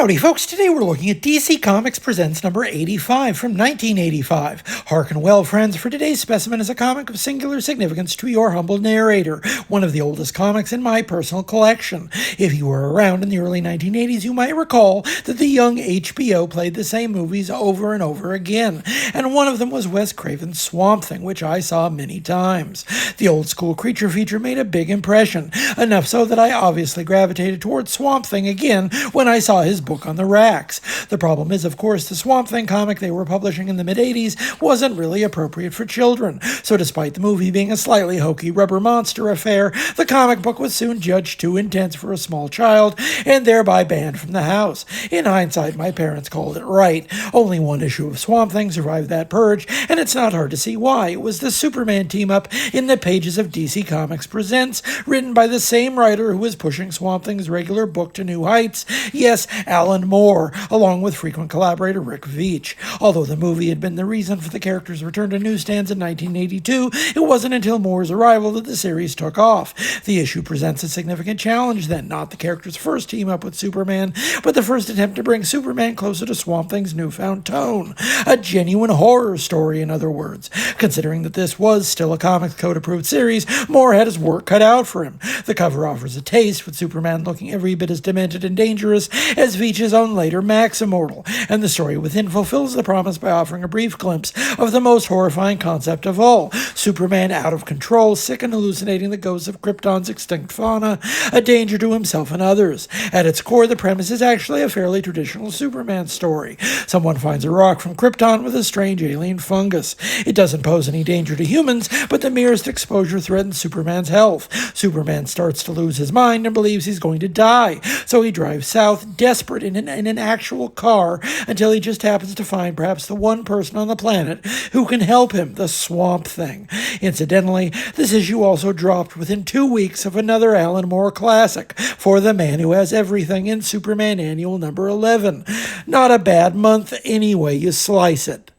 Howdy, folks. Today we're looking at DC Comics Presents number 85 from 1985. Hearken well, friends, for today's specimen is a comic of singular significance to your humble narrator, one of the oldest comics in my personal collection. If you were around in the early 1980s, you might recall that the young HBO played the same movies over and over again, and one of them was Wes Craven's Swamp Thing, which I saw many times. The old school creature feature made a big impression, enough so that I obviously gravitated towards Swamp Thing again when I saw his book on the racks. The problem is, of course, the Swamp Thing comic they were publishing in the mid-80s wasn't really appropriate for children, so despite the movie being a slightly hokey rubber monster affair, the comic book was soon judged too intense for a small child, and thereby banned from the house. In hindsight, my parents called it right. Only one issue of Swamp Thing survived that purge, and it's not hard to see why. It was the Superman team-up in the pages of DC Comics Presents, written by the same writer who was pushing Swamp Thing's regular book to new heights. Yes, Alan Moore, along with frequent collaborator Rick Veitch. Although the movie had been the reason for the character's return to newsstands in 1982, it wasn't until Moore's arrival that the series took off. The issue presents a significant challenge then, not the character's first team-up with Superman, but the first attempt to bring Superman closer to Swamp Thing's newfound tone. A genuine horror story, in other words. Considering that this was still a Comics Code-approved series, Moore had his work cut out for him. The cover offers a taste, with Superman looking every bit as demented and dangerous as Veitch's own later Max Immortal, and the story within fulfills the promise by offering a brief glimpse of the most horrifying concept of all: Superman out of control, sick and hallucinating the ghosts of Krypton's extinct fauna, a danger to himself and others. At its core, the premise is actually a fairly traditional Superman story. Someone finds a rock from Krypton with a strange alien fungus. It doesn't pose any danger to humans, but the merest exposure threatens Superman's health. Superman starts to lose his mind and believes he's going to die, so he drives south, desperate, in an actual car, until he just happens to find perhaps the one person on the planet who can help him, the Swamp Thing. Incidentally, this issue also dropped within 2 weeks of another Alan Moore classic, For the Man Who Has Everything, in Superman Annual number 11. Not a bad month any way you slice it.